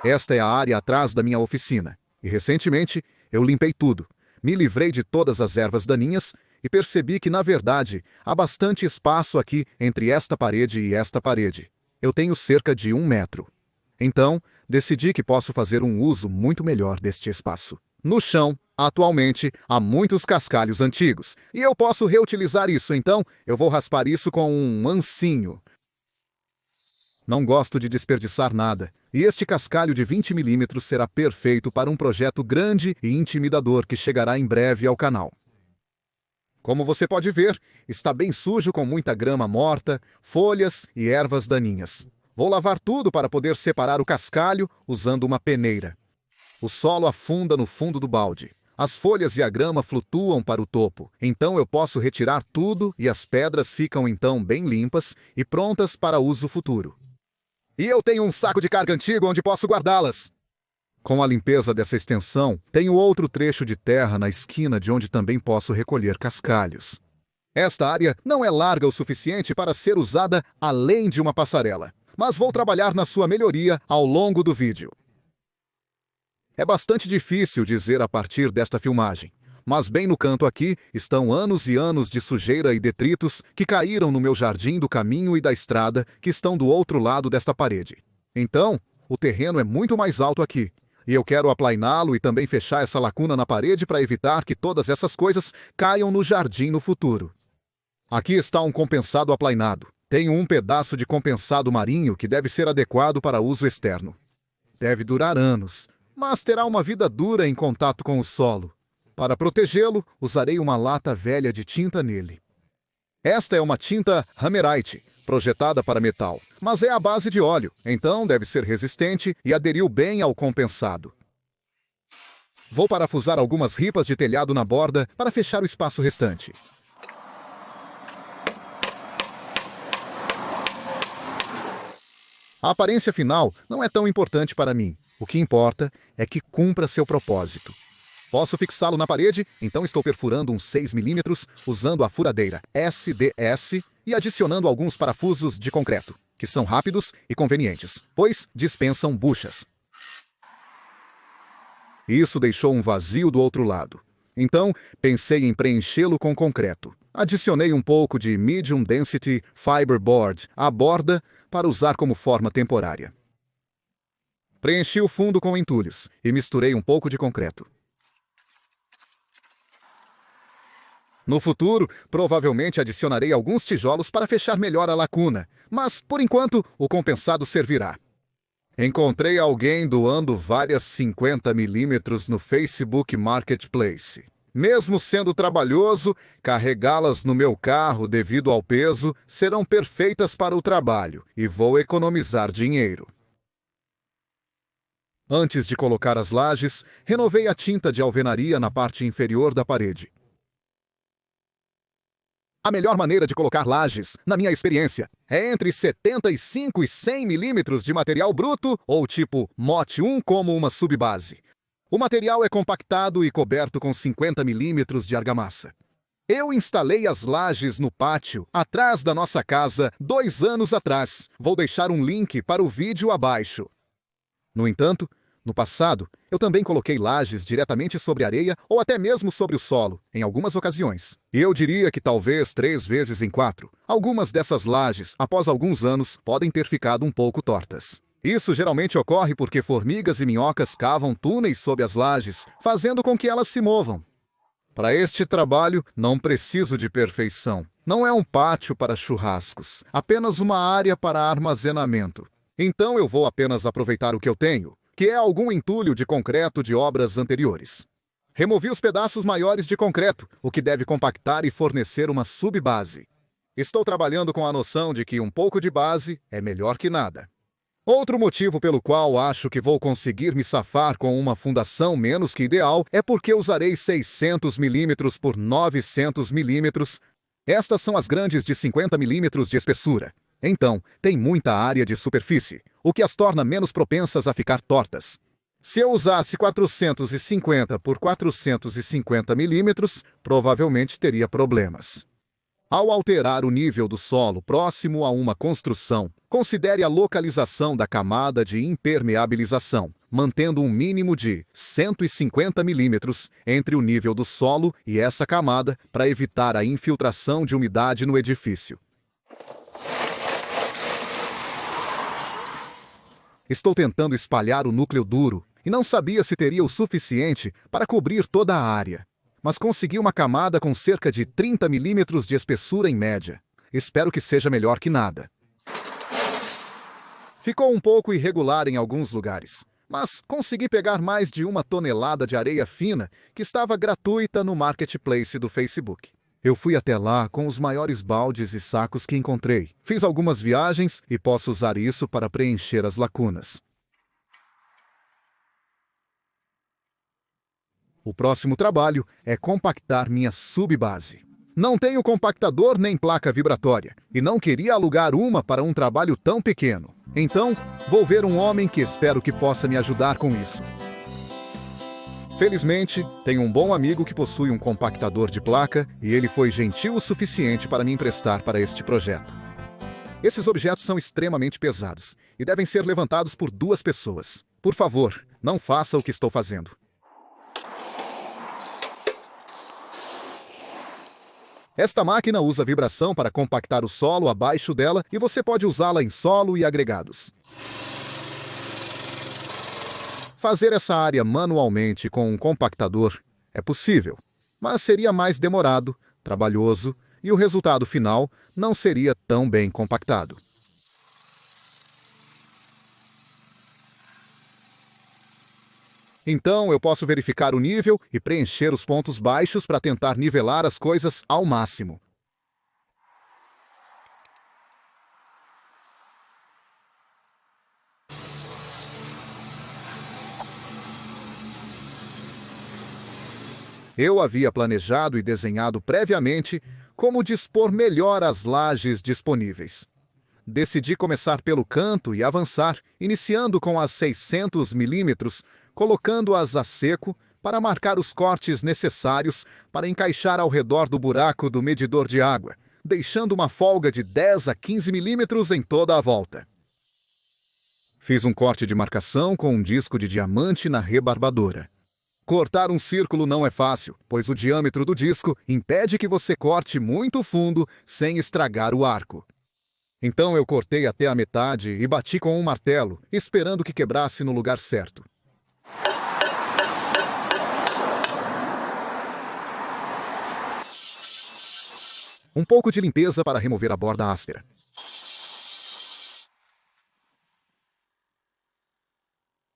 Esta é a área atrás da minha oficina, e recentemente eu limpei tudo, me livrei de todas as ervas daninhas e percebi que, na verdade, há bastante espaço aqui entre esta parede e esta parede. Eu tenho cerca de 1 metro. Então, decidi que posso fazer um uso muito melhor deste espaço. No chão, atualmente, há muitos cascalhos antigos, e eu posso reutilizar isso, então eu vou raspar isso com um ancinho. Não gosto de desperdiçar nada, e este cascalho de 20 milímetros será perfeito para um projeto grande e intimidador que chegará em breve ao canal. Como você pode ver, está bem sujo com muita grama morta, folhas e ervas daninhas. Vou lavar tudo para poder separar o cascalho usando uma peneira. O solo afunda no fundo do balde. As folhas e a grama flutuam para o topo, então eu posso retirar tudo e as pedras ficam então bem limpas e prontas para uso futuro. E eu tenho um saco de carga antigo onde posso guardá-las. Com a limpeza dessa extensão, tenho outro trecho de terra na esquina de onde também posso recolher cascalhos. Esta área não é larga o suficiente para ser usada além de uma passarela, mas vou trabalhar na sua melhoria ao longo do vídeo. É bastante difícil dizer a partir desta filmagem, mas bem no canto aqui estão anos e anos de sujeira e detritos que caíram no meu jardim do caminho e da estrada que estão do outro lado desta parede. Então, o terreno é muito mais alto aqui, e eu quero aplainá-lo e também fechar essa lacuna na parede para evitar que todas essas coisas caiam no jardim no futuro. Aqui está um compensado aplainado. Tenho um pedaço de compensado marinho que deve ser adequado para uso externo. Deve durar anos, mas terá uma vida dura em contato com o solo. Para protegê-lo, usarei uma lata velha de tinta nele. Esta é uma tinta Hammerite, projetada para metal, mas é à base de óleo, então deve ser resistente e aderiu bem ao compensado. Vou parafusar algumas ripas de telhado na borda para fechar o espaço restante. A aparência final não é tão importante para mim. O que importa é que cumpra seu propósito. Posso fixá-lo na parede, então estou perfurando uns 6 milímetros usando a furadeira SDS e adicionando alguns parafusos de concreto, que são rápidos e convenientes, pois dispensam buchas. Isso deixou um vazio do outro lado. Então, pensei em preenchê-lo com concreto. Adicionei um pouco de Medium Density Fiberboard à borda para usar como forma temporária. Preenchi o fundo com entulhos e misturei um pouco de concreto. No futuro, provavelmente adicionarei alguns tijolos para fechar melhor a lacuna, mas, por enquanto, o compensado servirá. Encontrei alguém doando várias 50 milímetros no Facebook Marketplace. Mesmo sendo trabalhoso, carregá-las no meu carro devido ao peso serão perfeitas para o trabalho e vou economizar dinheiro. Antes de colocar as lajes, renovei a tinta de alvenaria na parte inferior da parede. A melhor maneira de colocar lajes, na minha experiência, é entre 75 e 100 milímetros de material bruto ou tipo MOT 1 como uma subbase. O material é compactado e coberto com 50 milímetros de argamassa. Eu instalei as lajes no pátio, atrás da nossa casa, 2 anos atrás. Vou deixar um link para o vídeo abaixo. No entanto, no passado, eu também coloquei lajes diretamente sobre areia ou até mesmo sobre o solo, em algumas ocasiões. E eu diria que talvez 3 vezes em 4. Algumas dessas lajes, após alguns anos, podem ter ficado um pouco tortas. Isso geralmente ocorre porque formigas e minhocas cavam túneis sob as lajes, fazendo com que elas se movam. Para este trabalho, não preciso de perfeição. Não é um pátio para churrascos, apenas uma área para armazenamento. Então eu vou apenas aproveitar o que eu tenho, que é algum entulho de concreto de obras anteriores. Removi os pedaços maiores de concreto, o que deve compactar e fornecer uma subbase. Estou trabalhando com a noção de que um pouco de base é melhor que nada. Outro motivo pelo qual acho que vou conseguir me safar com uma fundação menos que ideal é porque usarei 600 mm por 900 mm. Estas são as grandes de 50 mm de espessura. Então, tem muita área de superfície, o que as torna menos propensas a ficar tortas. Se eu usasse 450 por 450 mm, provavelmente teria problemas. Ao alterar o nível do solo próximo a uma construção, considere a localização da camada de impermeabilização, mantendo um mínimo de 150 milímetros entre o nível do solo e essa camada para evitar a infiltração de umidade no edifício. Estou tentando espalhar o núcleo duro e não sabia se teria o suficiente para cobrir toda a área. Mas consegui uma camada com cerca de 30 milímetros de espessura em média. Espero que seja melhor que nada. Ficou um pouco irregular em alguns lugares, mas consegui pegar mais de 1 tonelada de areia fina que estava gratuita no Marketplace do Facebook. Eu fui até lá com os maiores baldes e sacos que encontrei. Fiz algumas viagens e posso usar isso para preencher as lacunas. O próximo trabalho é compactar minha subbase. Não tenho compactador nem placa vibratória, e não queria alugar uma para um trabalho tão pequeno. Então, vou ver um homem que espero que possa me ajudar com isso. Felizmente, tenho um bom amigo que possui um compactador de placa e ele foi gentil o suficiente para me emprestar para este projeto. Esses objetos são extremamente pesados e devem ser levantados por 2 pessoas. Por favor, não faça o que estou fazendo. Esta máquina usa vibração para compactar o solo abaixo dela e você pode usá-la em solo e agregados. Fazer essa área manualmente com um compactador é possível, mas seria mais demorado, trabalhoso e o resultado final não seria tão bem compactado. Então, eu posso verificar o nível e preencher os pontos baixos para tentar nivelar as coisas ao máximo. Eu havia planejado e desenhado previamente como dispor melhor as lajes disponíveis. Decidi começar pelo canto e avançar, iniciando com as 600 milímetros, colocando-as a seco para marcar os cortes necessários para encaixar ao redor do buraco do medidor de água, deixando uma folga de 10 a 15 milímetros em toda a volta. Fiz um corte de marcação com um disco de diamante na rebarbadora. Cortar um círculo não é fácil, pois o diâmetro do disco impede que você corte muito fundo sem estragar o arco. Então eu cortei até a metade e bati com um martelo, esperando que quebrasse no lugar certo. Um pouco de limpeza para remover a borda áspera.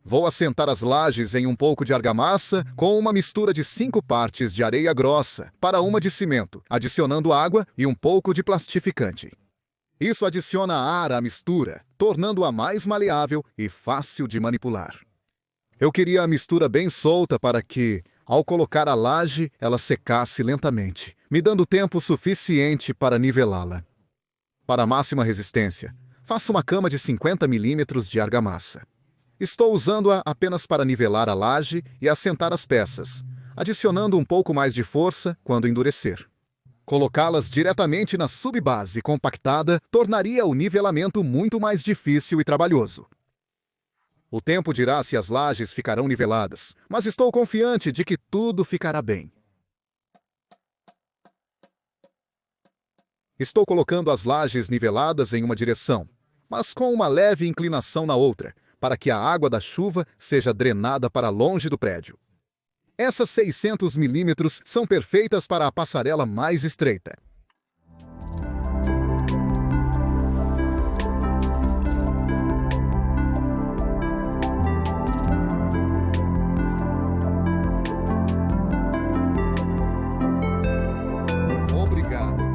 Vou assentar as lajes em um pouco de argamassa com uma mistura de 5 partes de areia grossa para 1 de cimento, adicionando água e um pouco de plastificante. Isso adiciona ar à mistura, tornando-a mais maleável e fácil de manipular. Eu queria a mistura bem solta para que, ao colocar a laje, ela secasse lentamente, me dando tempo suficiente para nivelá-la. Para máxima resistência, faço uma cama de 50 milímetros de argamassa. Estou usando-a apenas para nivelar a laje e assentar as peças, adicionando um pouco mais de força quando endurecer. Colocá-las diretamente na subbase compactada tornaria o nivelamento muito mais difícil e trabalhoso. O tempo dirá se as lajes ficarão niveladas, mas estou confiante de que tudo ficará bem. Estou colocando as lajes niveladas em uma direção, mas com uma leve inclinação na outra, para que a água da chuva seja drenada para longe do prédio. Essas 600 milímetros são perfeitas para a passarela mais estreita. Obrigado.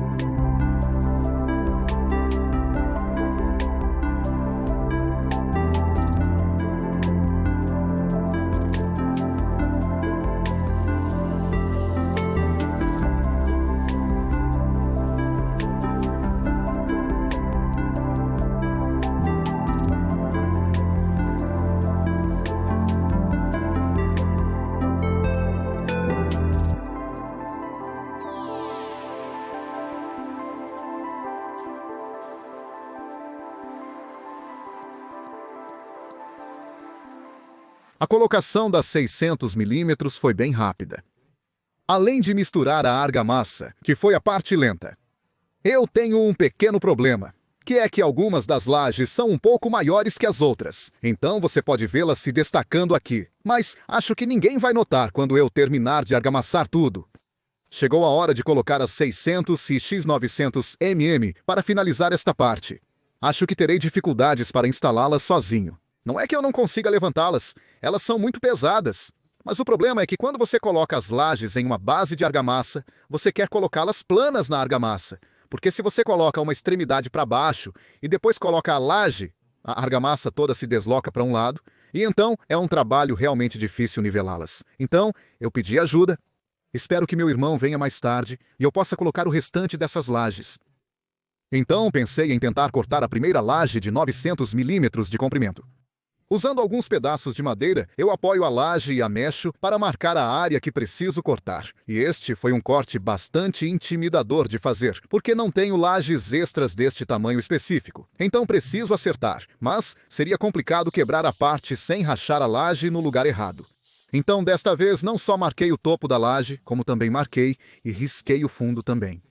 A colocação das 600 milímetros foi bem rápida. Além de misturar a argamassa, que foi a parte lenta, eu tenho um pequeno problema, que é que algumas das lajes são um pouco maiores que as outras. Então você pode vê-las se destacando aqui. Mas acho que ninguém vai notar quando eu terminar de argamassar tudo. Chegou a hora de colocar as 600 e X900 mm para finalizar esta parte. Acho que terei dificuldades para instalá-las sozinho. Não é que eu não consiga levantá-las, elas são muito pesadas. Mas o problema é que quando você coloca as lajes em uma base de argamassa, você quer colocá-las planas na argamassa. Porque se você coloca uma extremidade para baixo e depois coloca a laje, a argamassa toda se desloca para um lado, e então é um trabalho realmente difícil nivelá-las. Então, eu pedi ajuda. Espero que meu irmão venha mais tarde e eu possa colocar o restante dessas lajes. Então, pensei em tentar cortar a primeira laje de 900 milímetros de comprimento. Usando alguns pedaços de madeira, eu apoio a laje e ameixo para marcar a área que preciso cortar. E este foi um corte bastante intimidador de fazer, porque não tenho lajes extras deste tamanho específico. Então preciso acertar, mas seria complicado quebrar a parte sem rachar a laje no lugar errado. Então, desta vez, não só marquei o topo da laje, como também marquei e risquei o fundo também.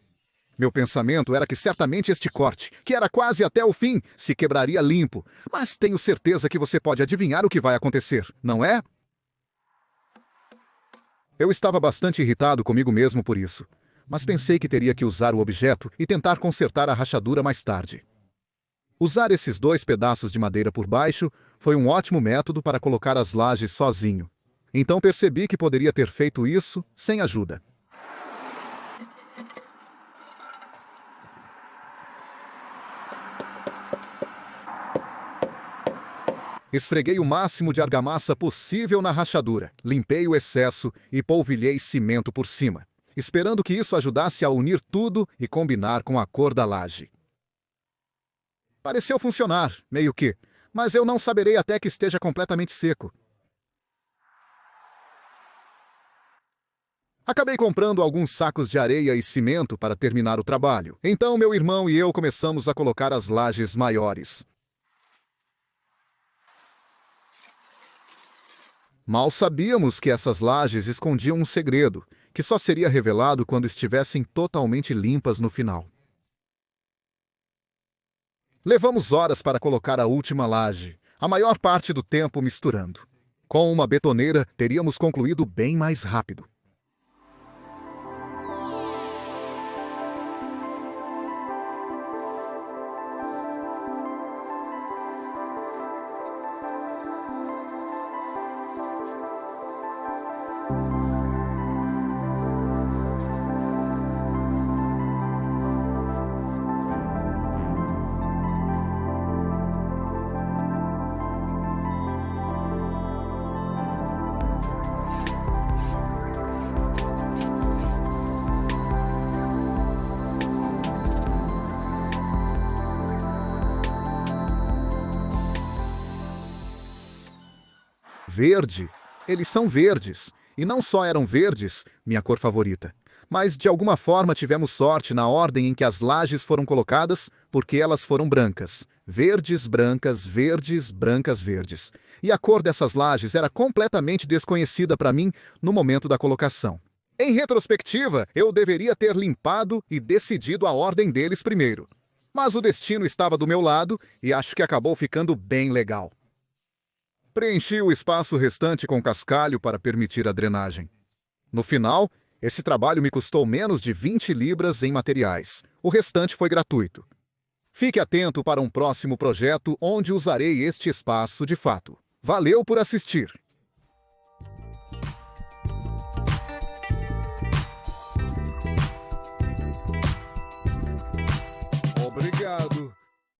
Meu pensamento era que certamente este corte, que era quase até o fim, se quebraria limpo. Mas tenho certeza que você pode adivinhar o que vai acontecer, não é? Eu estava bastante irritado comigo mesmo por isso, mas pensei que teria que usar o objeto e tentar consertar a rachadura mais tarde. Usar esses 2 pedaços de madeira por baixo foi um ótimo método para colocar as lajes sozinho. Então percebi que poderia ter feito isso sem ajuda. Esfreguei o máximo de argamassa possível na rachadura, limpei o excesso e polvilhei cimento por cima, esperando que isso ajudasse a unir tudo e combinar com a cor da laje. Pareceu funcionar, meio que, mas eu não saberei até que esteja completamente seco. Acabei comprando alguns sacos de areia e cimento para terminar o trabalho. Então meu irmão e eu começamos a colocar as lajes maiores. Mal sabíamos que essas lajes escondiam um segredo, que só seria revelado quando estivessem totalmente limpas no final. Levamos horas para colocar a última laje, a maior parte do tempo misturando. Com uma betoneira, teríamos concluído bem mais rápido. Verde. Eles são verdes. E não só eram verdes, minha cor favorita, mas de alguma forma tivemos sorte na ordem em que as lajes foram colocadas, porque elas foram brancas. Verdes, brancas, verdes, brancas, verdes. E a cor dessas lajes era completamente desconhecida para mim no momento da colocação. Em retrospectiva, eu deveria ter limpado e decidido a ordem deles primeiro. Mas o destino estava do meu lado e acho que acabou ficando bem legal. Preenchi o espaço restante com cascalho para permitir a drenagem. No final, esse trabalho me custou menos de 20 libras em materiais. O restante foi gratuito. Fique atento para um próximo projeto onde usarei este espaço de fato. Valeu por assistir! Obrigado!